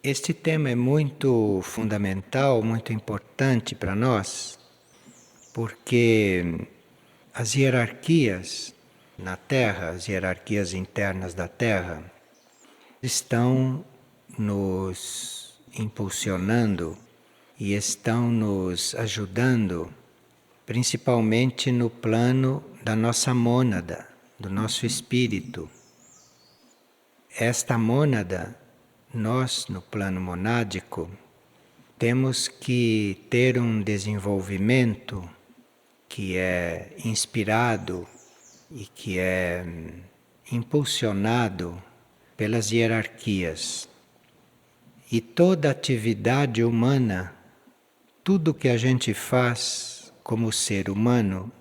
Este tema é muito fundamental, muito importante para nós, porque as hierarquias na Terra, as hierarquias internas da Terra, estão nos impulsionando e estão nos ajudando, principalmente no plano da nossa mônada, do nosso espírito. Esta mônada, nós no plano monádico, temos que ter um desenvolvimento que é inspirado e que é impulsionado pelas hierarquias. E toda atividade humana, tudo que a gente faz como ser humano,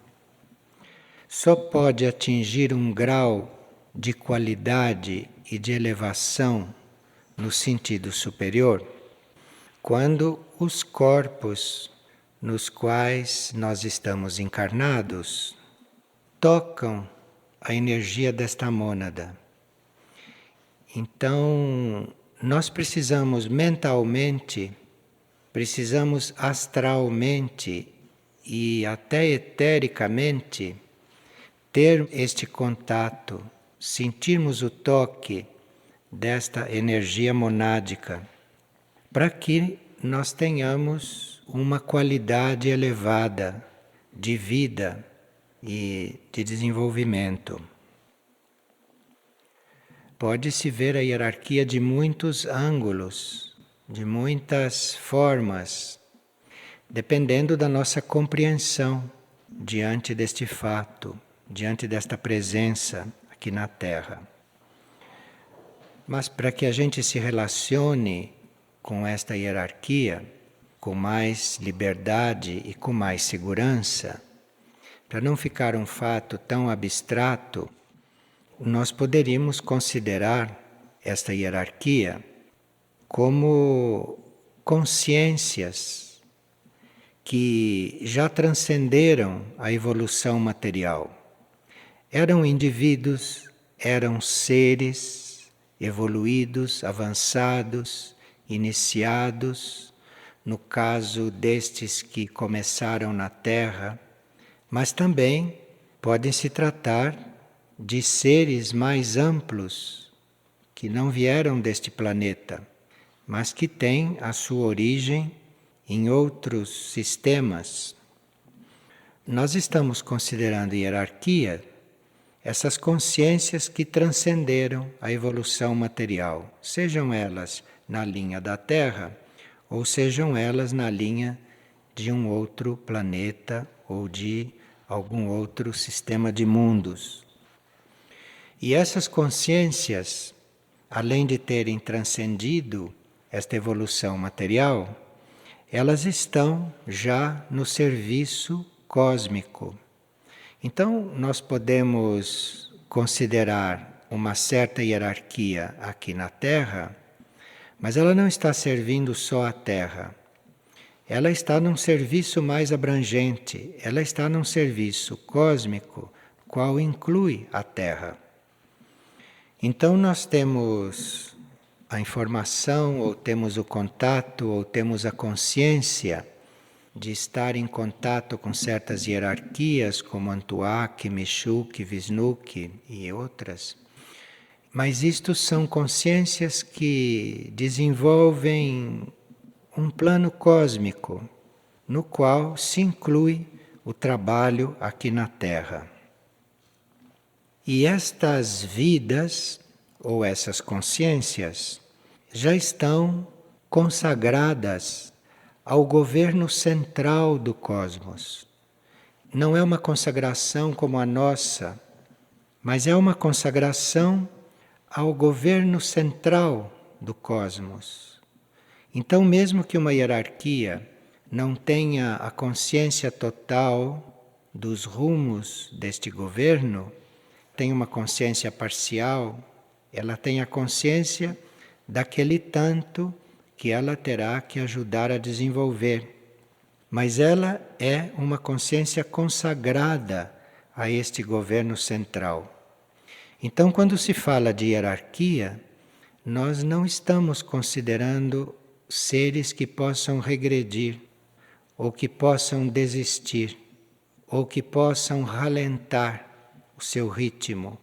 só pode atingir um grau de qualidade e de elevação no sentido superior quando os corpos nos quais nós estamos encarnados tocam a energia desta mônada. Então, nós precisamos mentalmente, precisamos astralmente e até etericamente ter este contato, sentirmos o toque desta energia monádica, para que nós tenhamos uma qualidade elevada de vida e de desenvolvimento. Pode-se ver a hierarquia de muitos ângulos, de muitas formas, dependendo da nossa compreensão diante deste fato, diante desta presença aqui na Terra. Mas para que a gente se relacione com esta hierarquia, com mais liberdade e com mais segurança, para não ficar um fato tão abstrato, nós poderíamos considerar esta hierarquia como consciências que já transcenderam a evolução material. Eram indivíduos, eram seres evoluídos, avançados, iniciados, no caso destes que começaram na Terra, mas também podem se tratar de seres mais amplos, que não vieram deste planeta, mas que têm a sua origem em outros sistemas. Nós estamos considerando hierarquia essas consciências que transcenderam a evolução material, sejam elas na linha da Terra ou sejam elas na linha de um outro planeta ou de algum outro sistema de mundos. E essas consciências, além de terem transcendido esta evolução material, elas estão já no serviço cósmico. Então, nós podemos considerar uma certa hierarquia aqui na Terra, mas ela não está servindo só a Terra. Ela está num serviço mais abrangente, ela está num serviço cósmico, qual inclui a Terra. Então nós temos a informação, ou temos o contato, ou temos a consciência de estar em contato com certas hierarquias, como Antuak, Meshuk, Visnuk e outras. Mas isto são consciências que desenvolvem um plano cósmico, no qual se inclui o trabalho aqui na Terra. E estas vidas, ou essas consciências, já estão consagradas ao governo central do cosmos. Não é uma consagração como a nossa, mas é uma consagração ao governo central do cosmos. Então, mesmo que uma hierarquia não tenha a consciência total dos rumos deste governo, tem uma consciência parcial, ela tem a consciência daquele tanto que ela terá que ajudar a desenvolver. Mas ela é uma consciência consagrada a este governo central. Então, quando se fala de hierarquia, nós não estamos considerando seres que possam regredir, ou que possam desistir, ou que possam ralentar o seu ritmo.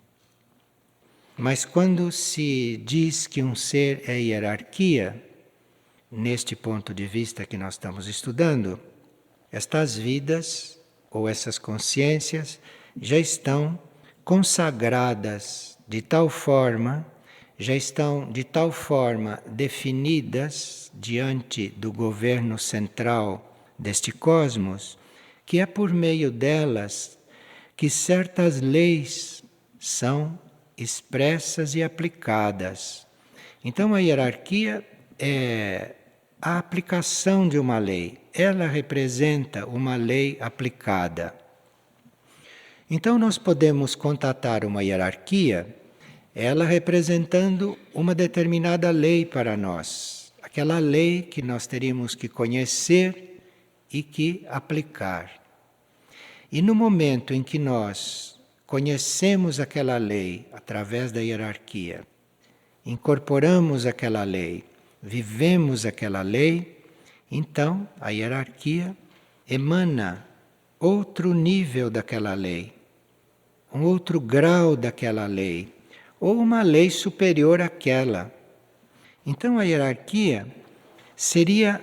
Mas quando se diz que um ser é hierarquia, neste ponto de vista que nós estamos estudando, estas vidas ou essas consciências já estão consagradas de tal forma, já estão de tal forma definidas diante do governo central deste cosmos, que é por meio delas que certas leis são expressas e aplicadas. Então a hierarquia é a aplicação de uma lei. Ela representa uma lei aplicada. Então nós podemos contatar uma hierarquia, ela representando uma determinada lei para nós. Aquela lei que nós teríamos que conhecer e que aplicar. E no momento em que nós conhecemos aquela lei através da hierarquia, incorporamos aquela lei, vivemos aquela lei, então a hierarquia emana outro nível daquela lei, um outro grau daquela lei, ou uma lei superior àquela. Então a hierarquia seria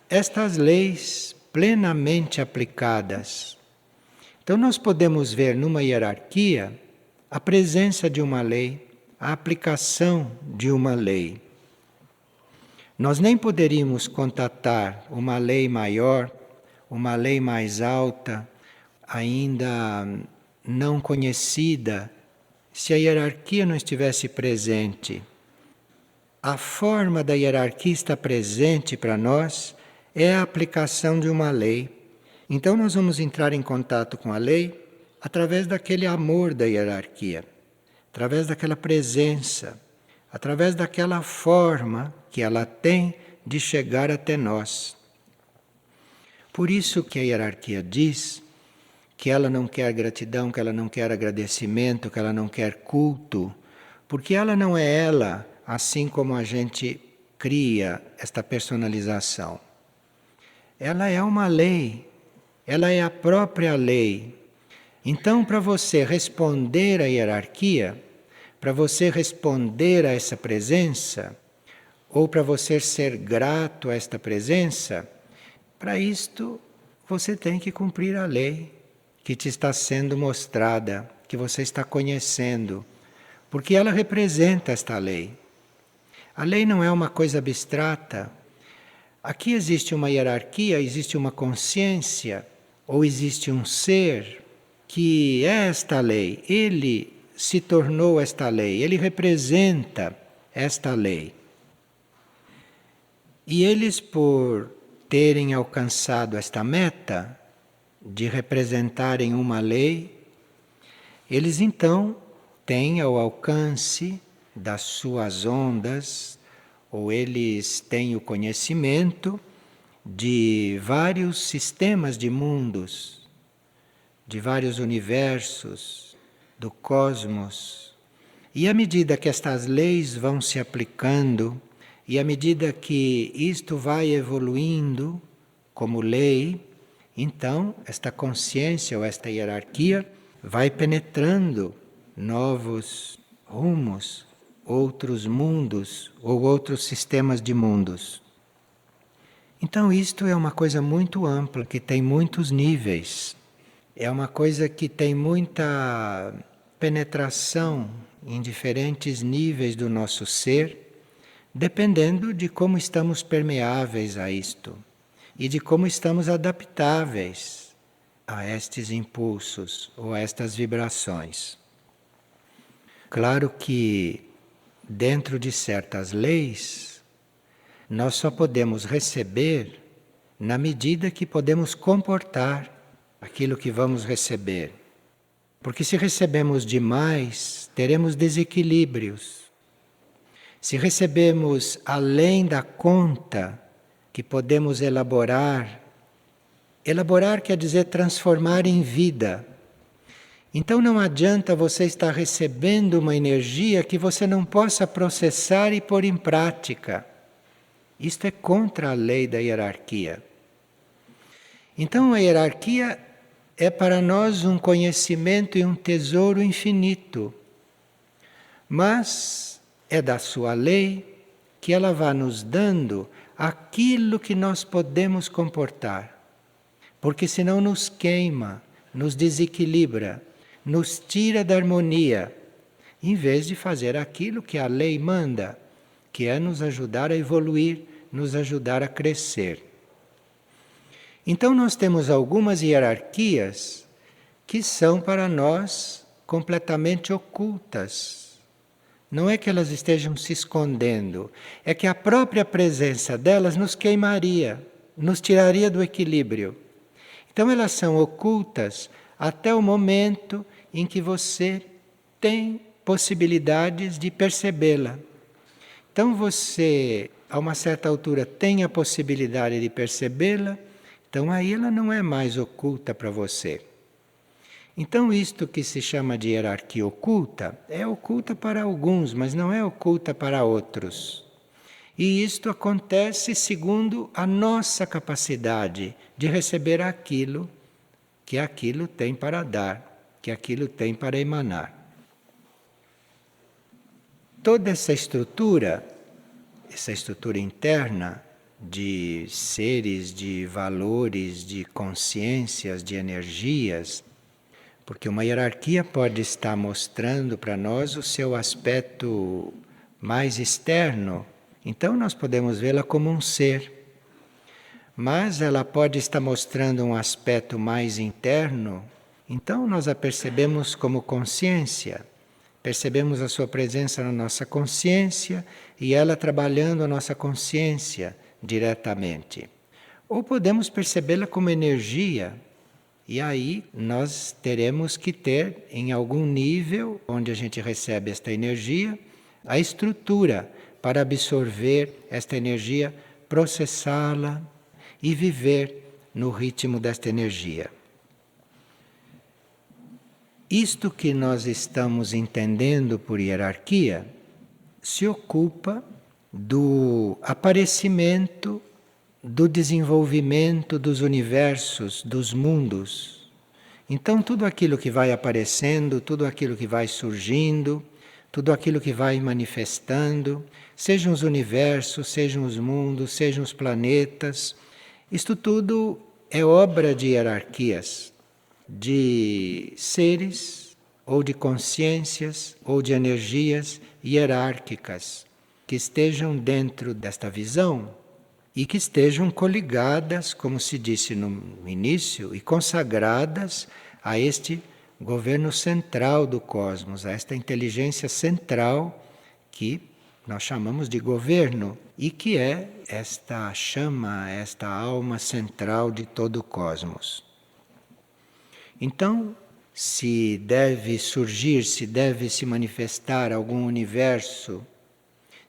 estas leis plenamente aplicadas. Então nós podemos ver numa hierarquia a presença de uma lei, a aplicação de uma lei. Nós nem poderíamos contatar uma lei maior, uma lei mais alta, ainda não conhecida, se a hierarquia não estivesse presente. A forma da hierarquia está presente para nós é a aplicação de uma lei. Então nós vamos entrar em contato com a lei através daquele amor da hierarquia, através daquela presença, através daquela forma que ela tem de chegar até nós. Por isso que a hierarquia diz que ela não quer gratidão, que ela não quer agradecimento, que ela não quer culto, porque ela não é ela, assim como a gente cria esta personalização. Ela é uma lei, ela é a própria lei. Então, para você responder à hierarquia, para você responder a essa presença, ou para você ser grato a esta presença, para isto você tem que cumprir a lei que te está sendo mostrada, que você está conhecendo, porque ela representa esta lei. A lei não é uma coisa abstrata. Aqui existe uma hierarquia, existe uma consciência, ou existe um ser que é esta lei. Ele se tornou esta lei, ele representa esta lei. E eles, por terem alcançado esta meta de representarem uma lei, eles então têm ao alcance das suas ondas, ou eles têm o conhecimento de vários sistemas de mundos, de vários universos, do cosmos. E à medida que estas leis vão se aplicando, e à medida que isto vai evoluindo como lei, então esta consciência ou esta hierarquia vai penetrando novos rumos, outros mundos ou outros sistemas de mundos. Então isto é uma coisa muito ampla, que tem muitos níveis. É uma coisa que tem muita penetração em diferentes níveis do nosso ser, dependendo de como estamos permeáveis a isto e de como estamos adaptáveis a estes impulsos ou a estas vibrações. Claro que dentro de certas leis, nós só podemos receber na medida que podemos comportar aquilo que vamos receber. Porque se recebemos demais, teremos desequilíbrios. Se recebemos além da conta que podemos elaborar quer dizer transformar em vida. Então não adianta você estar recebendo uma energia que você não possa processar e pôr em prática. Isto é contra a lei da hierarquia. Então a hierarquia é para nós um conhecimento e um tesouro infinito. Mas é da sua lei que ela vai nos dando aquilo que nós podemos comportar. Porque senão nos queima, nos desequilibra, nos tira da harmonia, em vez de fazer aquilo que a lei manda, que é nos ajudar a evoluir, nos ajudar a crescer. Então nós temos algumas hierarquias que são para nós completamente ocultas. Não é que elas estejam se escondendo, é que a própria presença delas nos queimaria, nos tiraria do equilíbrio. Então elas são ocultas até o momento em que você tem possibilidades de percebê-la. Então você, a uma certa altura, tem a possibilidade de percebê-la, então aí ela não é mais oculta para você. Então isto que se chama de hierarquia oculta, é oculta para alguns, mas não é oculta para outros. E isto acontece segundo a nossa capacidade de receber aquilo que aquilo tem para dar, que aquilo tem para emanar. Toda essa estrutura interna de seres, de valores, de consciências, de energias, porque uma hierarquia pode estar mostrando para nós o seu aspecto mais externo, então nós podemos vê-la como um ser. Mas ela pode estar mostrando um aspecto mais interno, então nós a percebemos como consciência. Percebemos a sua presença na nossa consciência e ela trabalhando a nossa consciência diretamente. Ou podemos percebê-la como energia, e aí nós teremos que ter, em algum nível onde a gente recebe esta energia, a estrutura para absorver esta energia, processá-la e viver no ritmo desta energia. Isto que nós estamos entendendo por hierarquia se ocupa do aparecimento, do desenvolvimento dos universos, dos mundos. Então, tudo aquilo que vai aparecendo, tudo aquilo que vai surgindo, tudo aquilo que vai manifestando, sejam os universos, sejam os mundos, sejam os planetas, isto tudo é obra de hierarquias, de seres, ou de consciências, ou de energias hierárquicas, que estejam dentro desta visão e que estejam coligadas, como se disse no início, e consagradas a este governo central do cosmos, a esta inteligência central que nós chamamos de governo e que é esta chama, esta alma central de todo o cosmos. Então, se deve surgir, se deve se manifestar algum universo,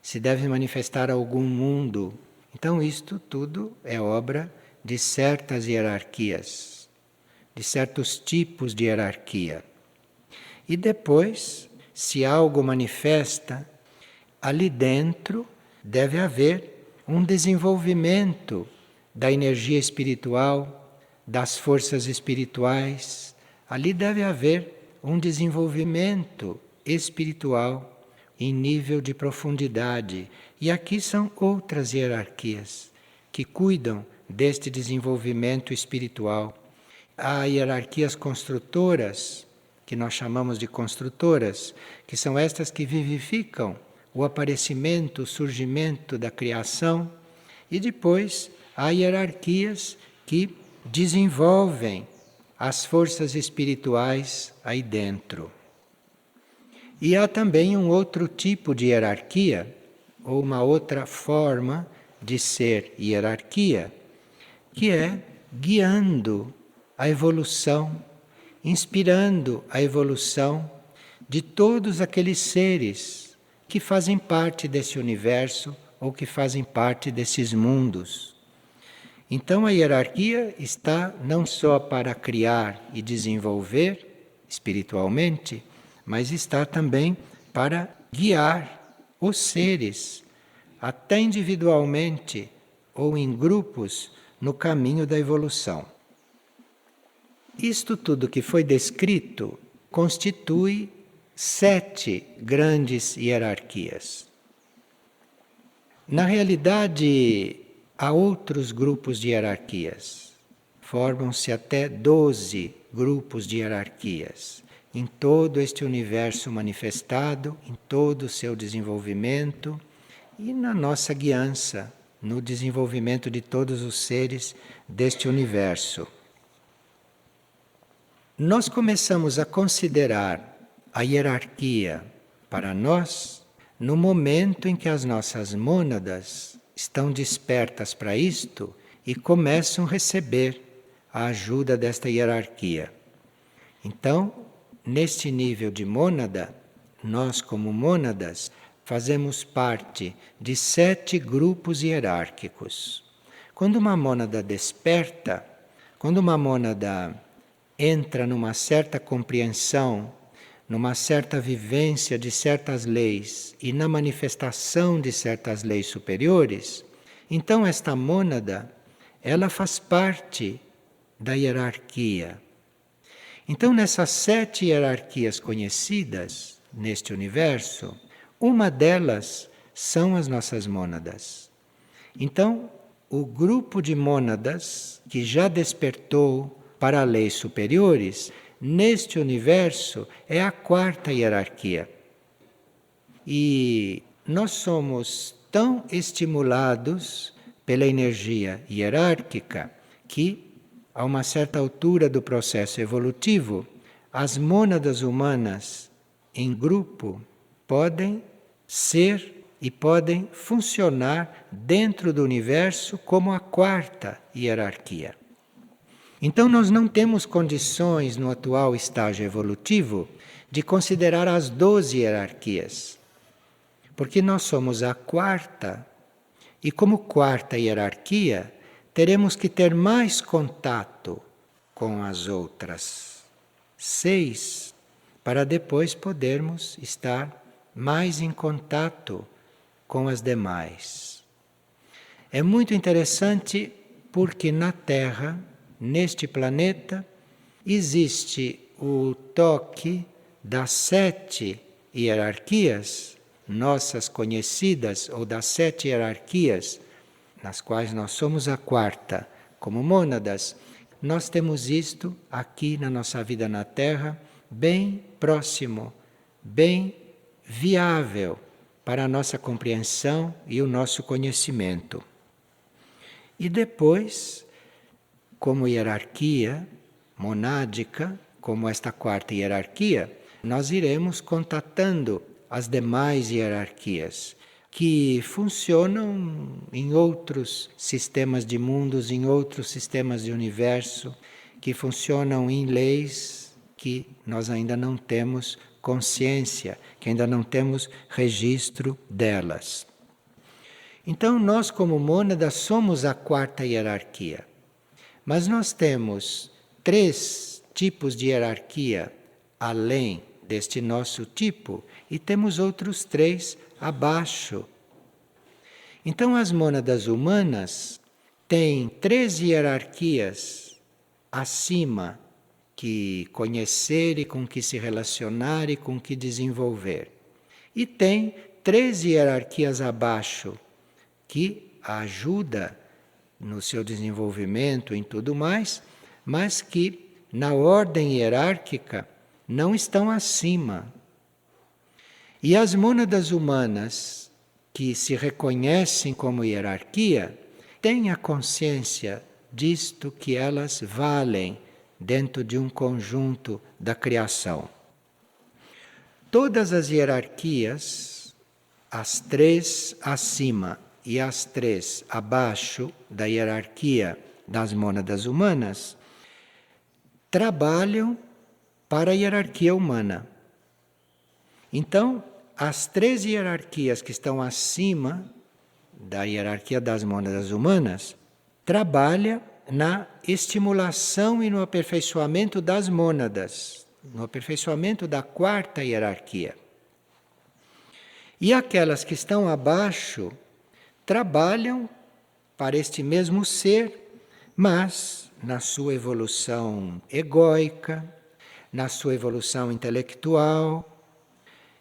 se deve manifestar algum mundo, então isto tudo é obra de certas hierarquias, de certos tipos de hierarquia. E depois, se algo manifesta, ali dentro deve haver um desenvolvimento da energia espiritual, das forças espirituais. Ali deve haver um desenvolvimento espiritual em nível de profundidade. E aqui são outras hierarquias que cuidam deste desenvolvimento espiritual. Há hierarquias construtoras, que nós chamamos de construtoras, que são estas que vivificam o aparecimento, o surgimento da criação. E depois há hierarquias que desenvolvem as forças espirituais aí dentro. E há também um outro tipo de hierarquia, ou uma outra forma de ser hierarquia, que é guiando a evolução, inspirando a evolução de todos aqueles seres que fazem parte desse universo ou que fazem parte desses mundos. Então a hierarquia está não só para criar e desenvolver, espiritualmente, mas está também para guiar os seres, até individualmente ou em grupos, no caminho da evolução. Isto tudo que foi descrito constitui 7 grandes hierarquias. Na realidade, há outros grupos de hierarquias. Formam-se até 12 grupos de hierarquias em todo este universo manifestado, em todo o seu desenvolvimento e na nossa guiança, no desenvolvimento de todos os seres deste universo. Nós começamos a considerar a hierarquia para nós no momento em que as nossas mônadas estão despertas para isto e começam a receber a ajuda desta hierarquia. Então, neste nível de mônada, nós como mônadas fazemos parte de 7 grupos hierárquicos. Quando uma mônada desperta, quando uma mônada entra numa certa compreensão, numa certa vivência de certas leis e na manifestação de certas leis superiores, então esta mônada, ela faz parte da hierarquia. Então, nessas 7 hierarquias conhecidas neste universo, uma delas são as nossas mônadas. Então, o grupo de mônadas que já despertou para leis superiores, neste universo é a 4ª hierarquia. E nós somos tão estimulados pela energia hierárquica que, a uma certa altura do processo evolutivo, as mônadas humanas em grupo podem ser e podem funcionar dentro do universo como a 4ª hierarquia. Então nós não temos condições no atual estágio evolutivo de considerar as 12 hierarquias, porque nós somos a 4ª e como 4ª hierarquia teremos que ter mais contato com as outras 6 para depois podermos estar mais em contato com as demais. É muito interessante porque na Terra, neste planeta, existe o toque das 7 hierarquias, nossas conhecidas, ou das 7 hierarquias, nas quais nós somos a 4ª, como mônadas. Nós temos isto aqui na nossa vida na Terra, bem próximo, bem viável para a nossa compreensão e o nosso conhecimento. E depois, como hierarquia monádica, como esta 4ª hierarquia, nós iremos contatando as demais hierarquias que funcionam em outros sistemas de mundos, em outros sistemas de universo, que funcionam em leis que nós ainda não temos consciência, que ainda não temos registro delas. Então nós como mônadas somos a 4ª hierarquia. Mas nós temos 3 tipos de hierarquia além deste nosso tipo e temos outros 3 abaixo. Então as mônadas humanas têm 3 hierarquias acima que conhecer e com que se relacionar e com que desenvolver. E tem 3 hierarquias abaixo que a ajuda no seu desenvolvimento, em tudo mais, mas que na ordem hierárquica não estão acima. E as mônadas humanas que se reconhecem como hierarquia têm a consciência disto que elas valem dentro de um conjunto da criação. Todas as hierarquias, as 3 acima e as 3 abaixo da hierarquia das mônadas humanas, trabalham para a hierarquia humana. Então, as 3 hierarquias que estão acima da hierarquia das mônadas humanas trabalham na estimulação e no aperfeiçoamento das mônadas, no aperfeiçoamento da quarta hierarquia. E aquelas que estão abaixo trabalham para este mesmo ser, mas na sua evolução egóica, na sua evolução intelectual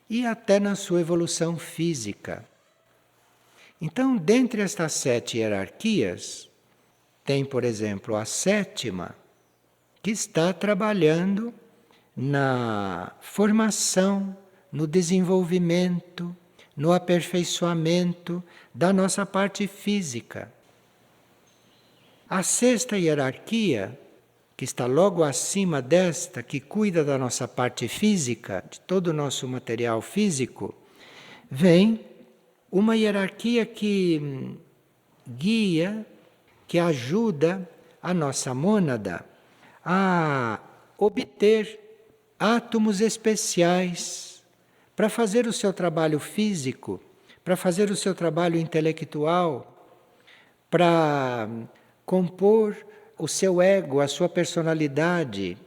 e até na sua evolução física. Então, dentre estas 7 hierarquias, tem, por exemplo, a 7ª, que está trabalhando na formação, no desenvolvimento, no aperfeiçoamento da nossa parte física. A 6ª hierarquia, que está logo acima desta, que cuida da nossa parte física, de todo o nosso material físico, vem uma hierarquia que guia, que ajuda a nossa mônada a obter átomos especiais para fazer o seu trabalho físico, para fazer o seu trabalho intelectual, para compor o seu ego, a sua personalidade.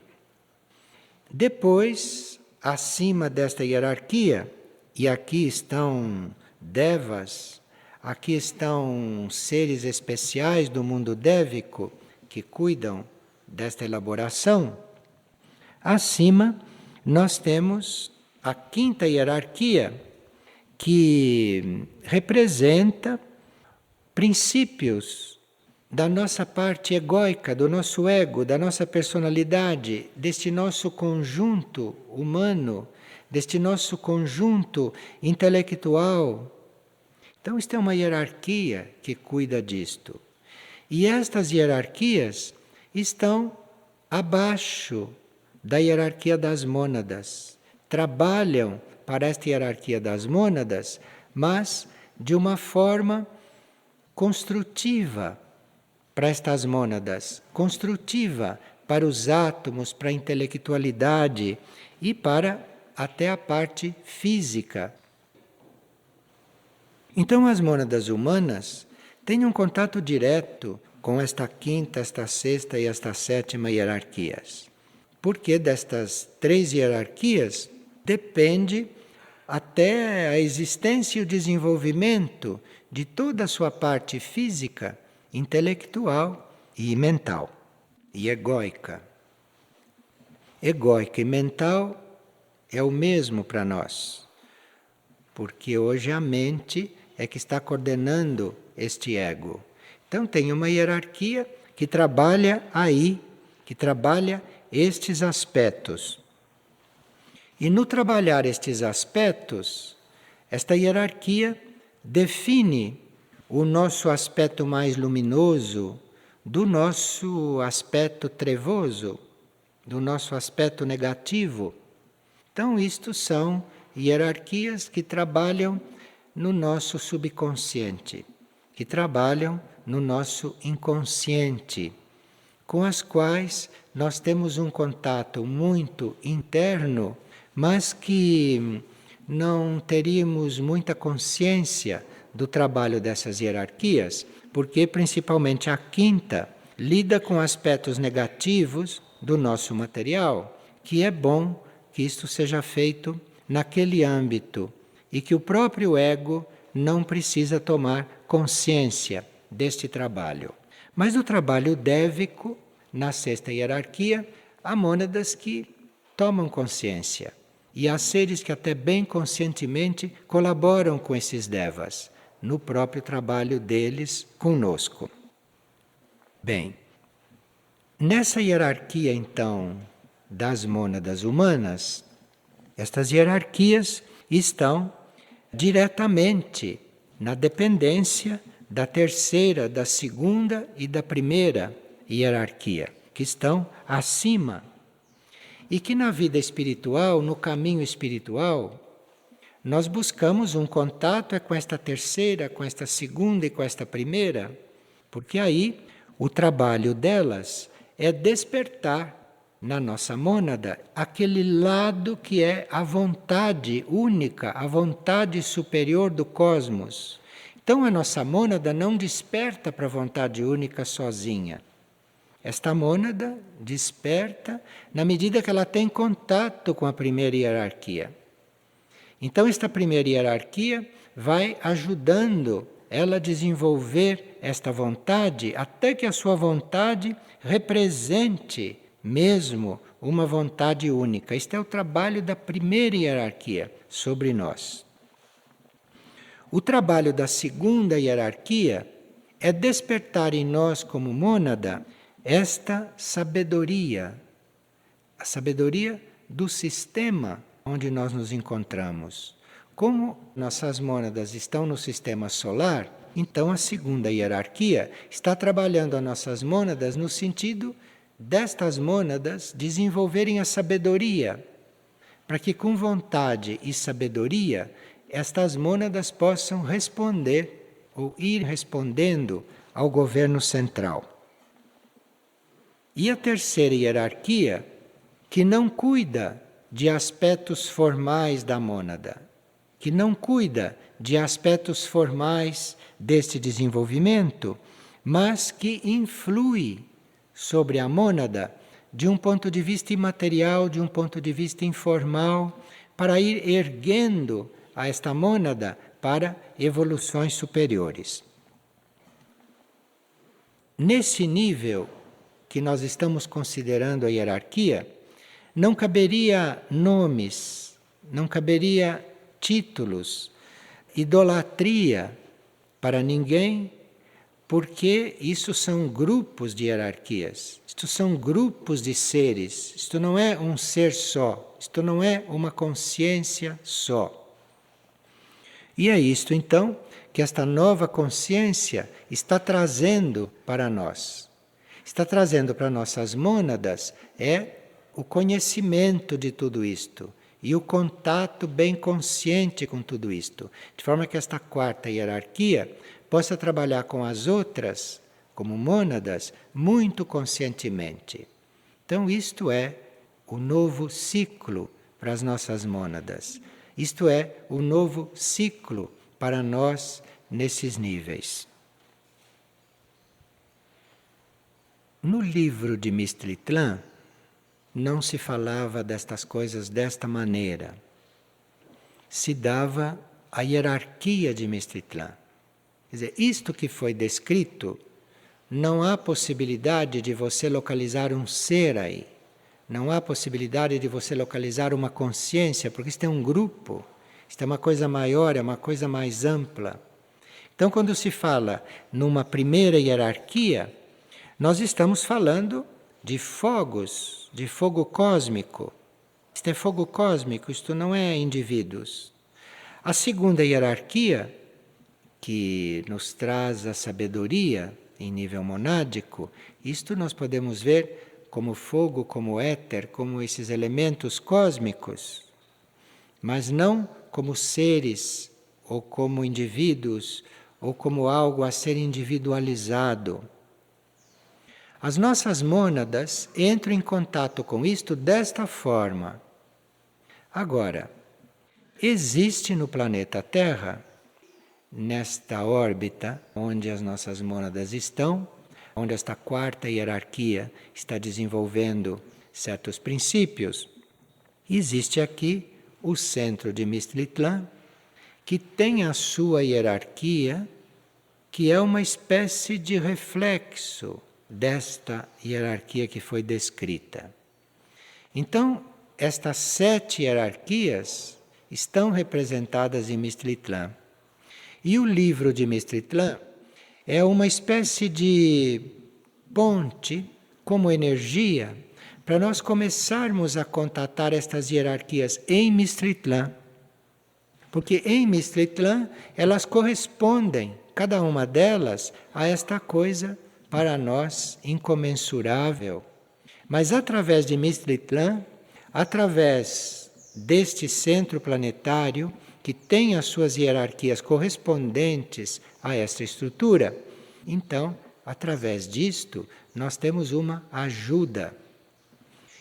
Depois, acima desta hierarquia, e aqui estão devas, aqui estão seres especiais do mundo dévico que cuidam desta elaboração. Acima, nós temos a 5ª hierarquia, que representa princípios da nossa parte egóica, do nosso ego, da nossa personalidade, deste nosso conjunto humano, deste nosso conjunto intelectual. Então, isto é uma hierarquia que cuida disto. E estas hierarquias estão abaixo da hierarquia das mônadas. Trabalham para esta hierarquia das mônadas, mas de uma forma construtiva para estas mônadas, construtiva para os átomos, para a intelectualidade e para até a parte física. Então, as mônadas humanas têm um contato direto com esta 5ª, esta 6ª e esta 7ª hierarquias. Porque destas 3 hierarquias depende até a existência e o desenvolvimento de toda a sua parte física, intelectual e mental, e egóica. Egóica e mental é o mesmo para nós, porque hoje a mente é que está coordenando este ego. Então tem uma hierarquia que trabalha aí, que trabalha estes aspectos. E no trabalhar estes aspectos, esta hierarquia define o nosso aspecto mais luminoso do nosso aspecto trevoso, do nosso aspecto negativo. Então, isto são hierarquias que trabalham no nosso subconsciente, que trabalham no nosso inconsciente, com as quais nós temos um contato muito interno, mas que não teríamos muita consciência do trabalho dessas hierarquias, porque principalmente a 5ª lida com aspectos negativos do nosso material, que é bom que isto seja feito naquele âmbito e que o próprio ego não precisa tomar consciência deste trabalho. Mas o trabalho dévico, na 6ª hierarquia, há mônadas que tomam consciência. E há seres que até bem conscientemente colaboram com esses devas, no próprio trabalho deles conosco. Bem, nessa hierarquia então das mônadas humanas, estas hierarquias estão diretamente na dependência da 3ª, da 2ª e da 1ª hierarquia, que estão acima. E que na vida espiritual, no caminho espiritual, nós buscamos um contato com esta 3ª, com esta 2ª e com esta 1ª, porque aí o trabalho delas é despertar na nossa mônada aquele lado que é a vontade única, a vontade superior do cosmos. Então a nossa mônada não desperta para a vontade única sozinha. Esta mônada desperta na medida que ela tem contato com a primeira hierarquia. Então, esta primeira hierarquia vai ajudando ela a desenvolver esta vontade, até que a sua vontade represente mesmo uma vontade única. Este é o trabalho da primeira hierarquia sobre nós. O trabalho da segunda hierarquia é despertar em nós, como mônada, esta sabedoria, a sabedoria do sistema onde nós nos encontramos. Como nossas mônadas estão no sistema solar, então a segunda hierarquia está trabalhando as nossas mônadas no sentido destas mônadas desenvolverem a sabedoria, para que com vontade e sabedoria estas mônadas possam responder ou ir respondendo ao governo central. E a terceira hierarquia, que não cuida de aspectos formais da mônada, que não cuida de aspectos formais deste desenvolvimento, mas que influi sobre a mônada de um ponto de vista imaterial, de um ponto de vista informal, para ir erguendo a esta mônada para evoluções superiores. Nesse nível que nós estamos considerando a hierarquia, não caberia nomes, não caberia títulos, idolatria para ninguém, porque isso são grupos de hierarquias, isto são grupos de seres, isto não é um ser só, isto não é uma consciência só. E é isto então que esta nova consciência está trazendo para nós. Está trazendo para nossas mônadas o conhecimento de tudo isto e o contato bem consciente com tudo isto, de forma que esta quarta hierarquia possa trabalhar com as outras, como mônadas, muito conscientemente. Então isto é o novo ciclo para as nossas mônadas. Isto é o novo ciclo para nós nesses níveis. No livro de Mistritlan, não se falava destas coisas desta maneira. Se dava a hierarquia de Mistritlan. Quer dizer, isto que foi descrito, não há possibilidade de você localizar um ser aí. Não há possibilidade de você localizar uma consciência, porque isto é um grupo, isto é uma coisa maior, é uma coisa mais ampla. Então, quando se fala numa primeira hierarquia, nós estamos falando de fogos, de fogo cósmico. Isto é fogo cósmico, isto não é indivíduos. A segunda hierarquia, que nos traz a sabedoria em nível monádico, isto nós podemos ver como fogo, como éter, como esses elementos cósmicos, mas não como seres, ou como indivíduos, ou como algo a ser individualizado. As nossas mônadas entram em contato com isto desta forma. Agora, existe no planeta Terra, nesta órbita onde as nossas mônadas estão, onde esta quarta hierarquia está desenvolvendo certos princípios, existe aqui o centro de Mistritlan, que tem a sua hierarquia, que é uma espécie de reflexo desta hierarquia que foi descrita. Então, estas 7 hierarquias estão representadas em Mistritlan. E o livro de Mistritlan é uma espécie de ponte, como energia, para nós começarmos a contatar estas hierarquias em Mistritlan. Porque em Mistritlan elas correspondem, cada uma delas, a esta coisa para nós incomensurável. Mas através de Mistritlan, através deste centro planetário, que tem as suas hierarquias correspondentes a esta estrutura, então, através disto, nós temos uma ajuda.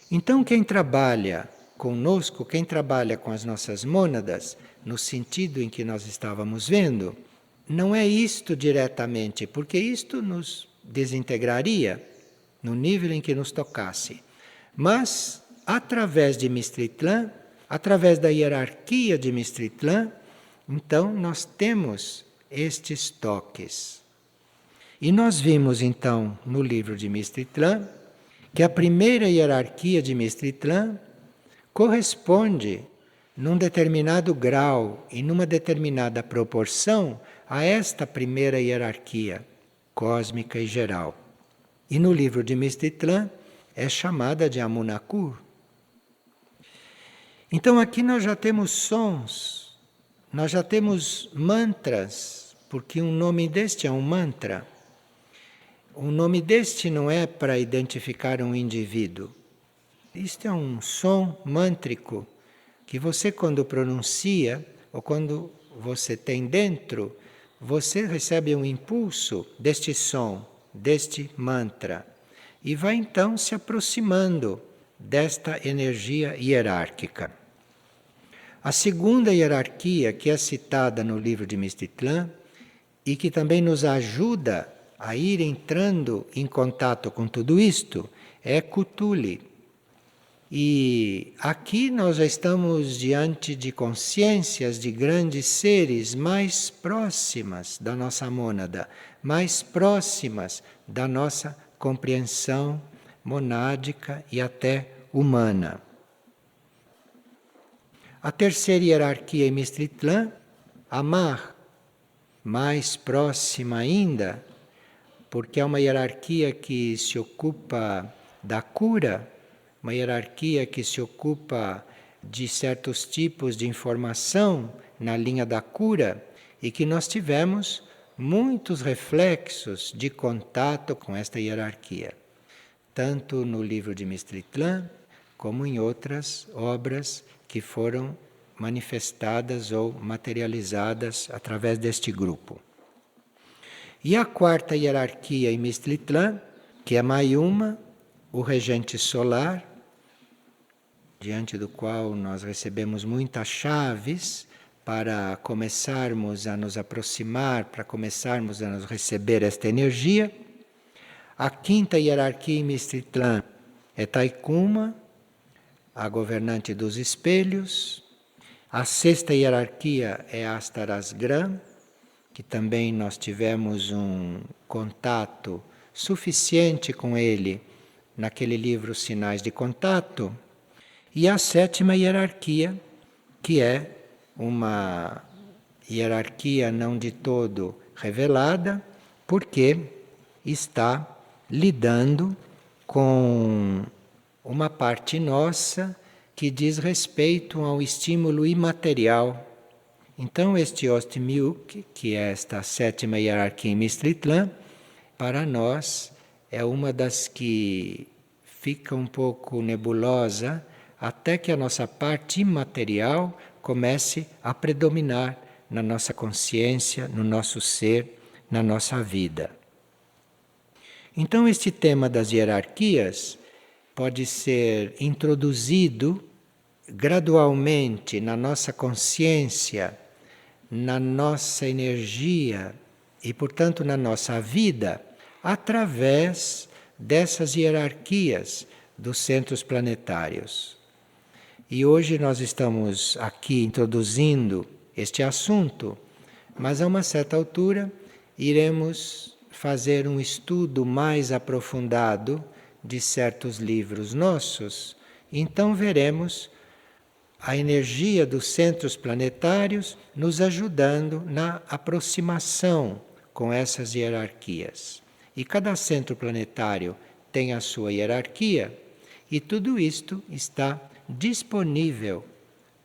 Então, quem trabalha conosco, quem trabalha com as nossas mônadas, no sentido em que nós estávamos vendo, não é isto diretamente, porque isto nos desintegraria. no nível em que nos tocasse. Mas, através de Mistritlan, através da hierarquia de Mistritlan, então nós temos estes toques. E nós vimos então no livro de Mistritlan que a primeira hierarquia de Mistritlan corresponde num determinado grau e numa determinada proporção a esta primeira hierarquia cósmica e geral. E no livro de Mistritlan é chamada de Amunakur. Então aqui nós já temos sons, nós já temos mantras, porque um nome deste é um mantra. O nome deste não é para identificar um indivíduo. Isto é um som mântrico que você, quando pronuncia, ou quando você tem dentro, você recebe um impulso deste som, deste mantra, e vai então se aproximando desta energia hierárquica. A segunda hierarquia, que é citada no livro de Mistritlan, e que também nos ajuda a ir entrando em contato com tudo isto, é Kutuli. E aqui nós já estamos diante de consciências de grandes seres mais próximas da nossa mônada, mais próximas da nossa compreensão monádica e até humana. A terceira hierarquia em Mistritlan, Amar, mais próxima ainda, porque é uma hierarquia que se ocupa da cura, uma hierarquia que se ocupa de certos tipos de informação na linha da cura e que nós tivemos muitos reflexos de contato com esta hierarquia, tanto no livro de Mistritlan como em outras obras que foram manifestadas ou materializadas através deste grupo. E a quarta hierarquia em Mistritlan, que é Mayuma, o regente solar, diante do qual nós recebemos muitas chaves para começarmos a nos aproximar, para começarmos a nos receber esta energia. A quinta hierarquia em Mistritlan é Taikuma, a governante dos espelhos. A sexta hierarquia é Astarasgram, que também nós tivemos um contato suficiente com ele naquele livro Sinais de Contato. E a sétima hierarquia, que é uma hierarquia não de todo revelada, porque está lidando com uma parte nossa que diz respeito ao estímulo imaterial. Então, este Ostmiuk, que é esta sétima hierarquia em Mistritlan, para nós é uma das que fica um pouco nebulosa até que a nossa parte imaterial comece a predominar na nossa consciência, no nosso ser, na nossa vida. Então, este tema das hierarquias pode ser introduzido gradualmente na nossa consciência, na nossa energia e, portanto, na nossa vida, através dessas hierarquias dos centros planetários. E hoje nós estamos aqui introduzindo este assunto, mas a uma certa altura iremos fazer um estudo mais aprofundado de certos livros nossos, então veremos a energia dos centros planetários nos ajudando na aproximação com essas hierarquias. E cada centro planetário tem a sua hierarquia, e tudo isto está disponível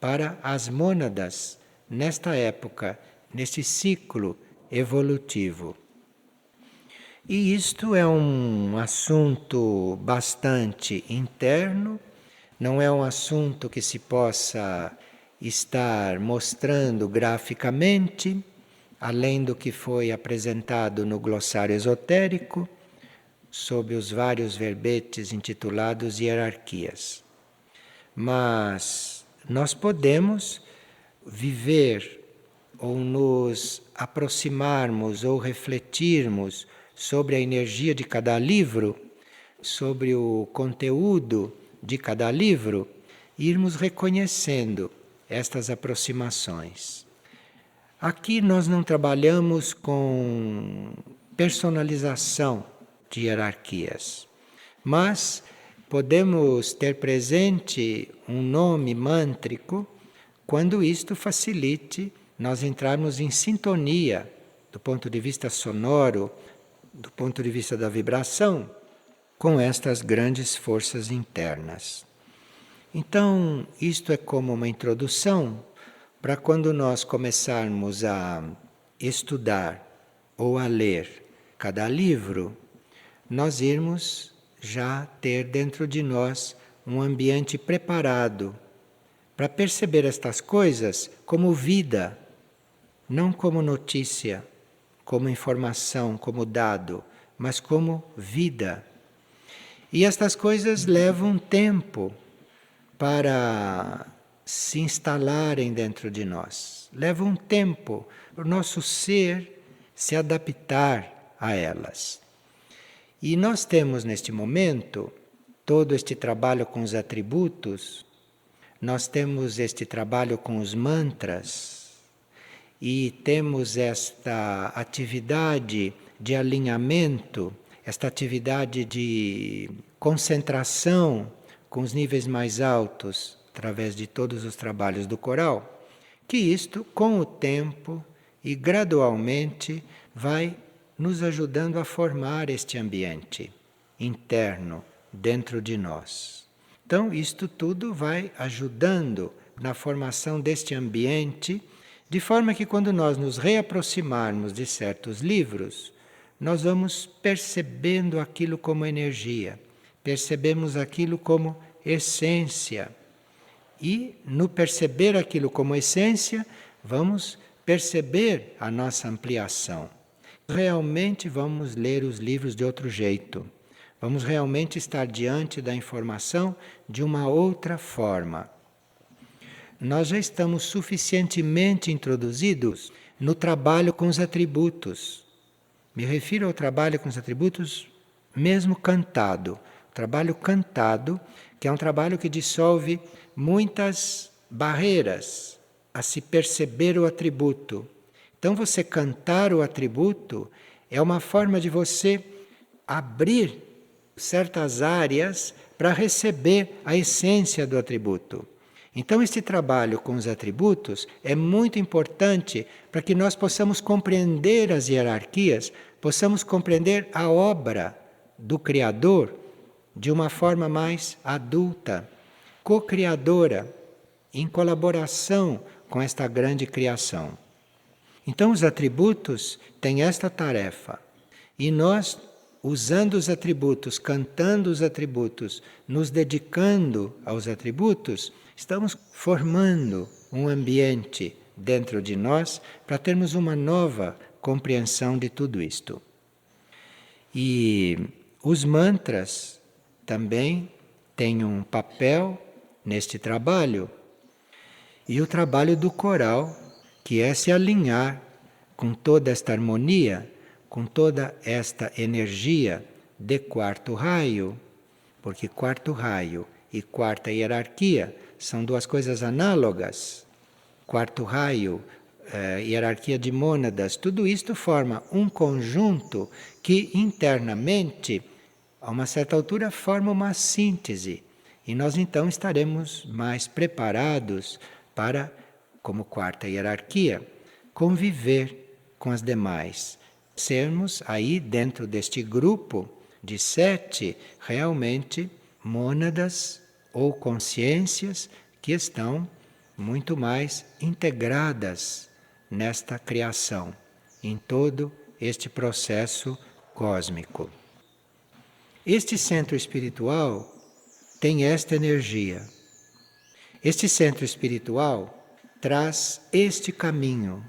para as mônadas nesta época, neste ciclo evolutivo. E isto é um assunto bastante interno, não é um assunto que se possa estar mostrando graficamente, além do que foi apresentado no glossário esotérico, sob os vários verbetes intitulados hierarquias. Mas nós podemos viver ou nos aproximarmos ou refletirmos sobre a energia de cada livro sobre o conteúdo de cada livro, irmos reconhecendo estas aproximações. Aqui nós não trabalhamos com personalização de hierarquias, mas podemos ter presente um nome mântrico quando isto facilite nós entrarmos em sintonia do ponto de vista sonoro, do ponto de vista da vibração, com estas grandes forças internas. Então, isto é como uma introdução para quando nós começarmos a estudar ou a ler cada livro, nós irmos já ter dentro de nós um ambiente preparado para perceber estas coisas como vida, não como notícia, como informação, como dado, mas como vida. E estas coisas levam tempo para se instalarem dentro de nós. Leva um tempo para o nosso ser se adaptar a elas. E nós temos neste momento todo este trabalho com os atributos, nós temos este trabalho com os mantras e temos esta atividade de alinhamento, esta atividade de concentração com os níveis mais altos, através de todos os trabalhos do coral, que isto, com o tempo e gradualmente, vai nos ajudando a formar este ambiente interno dentro de nós. Então, isto tudo vai ajudando na formação deste ambiente, de forma que quando nós nos reaproximarmos de certos livros, nós vamos percebendo aquilo como energia, percebemos aquilo como essência. E no perceber aquilo como essência, vamos perceber a nossa ampliação. Realmente vamos ler os livros de outro jeito. Vamos realmente estar diante da informação de uma outra forma. Nós já estamos suficientemente introduzidos no trabalho com os atributos. Me refiro ao trabalho com os atributos mesmo cantado. O trabalho cantado, que é um trabalho que dissolve muitas barreiras a se perceber o atributo. Então, você cantar o atributo é uma forma de você abrir certas áreas para receber a essência do atributo. Então, este trabalho com os atributos é muito importante para que nós possamos compreender as hierarquias, possamos compreender a obra do Criador de uma forma mais adulta, co-criadora, em colaboração com esta grande criação. Então, os atributos têm esta tarefa. E nós, usando os atributos, cantando os atributos, nos dedicando aos atributos, estamos formando um ambiente dentro de nós para termos uma nova compreensão de tudo isto. E os mantras também têm um papel neste trabalho. E o trabalho do coral, que é se alinhar com toda esta harmonia, com toda esta energia de quarto raio, porque quarto raio e quarta hierarquia são duas coisas análogas. Quarto raio, hierarquia de mônadas, tudo isto forma um conjunto que internamente, a uma certa altura, forma uma síntese. E nós então estaremos mais preparados para, como quarta hierarquia, conviver com as demais. Sermos aí, dentro deste grupo de 7, realmente mônadas ou consciências que estão muito mais integradas nesta criação, em todo este processo cósmico. Este centro espiritual tem esta energia. Este centro espiritual traz este caminho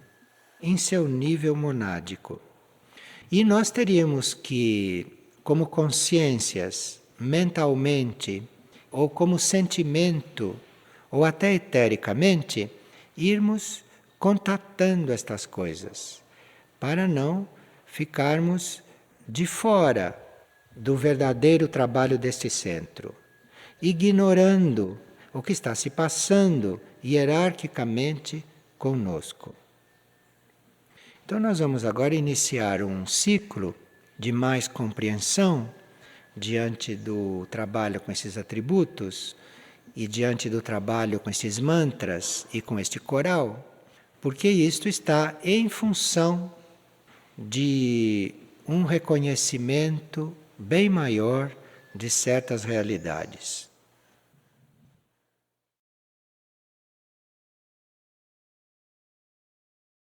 em seu nível monádico. E nós teríamos que, como consciências, mentalmente, ou como sentimento, ou até etericamente, irmos contatando estas coisas, para não ficarmos de fora do verdadeiro trabalho deste centro, ignorando o que está se passando hierarquicamente conosco. Então, nós vamos agora iniciar um ciclo de mais compreensão diante do trabalho com esses atributos e diante do trabalho com esses mantras e com este coral, porque isto está em função de um reconhecimento bem maior de certas realidades.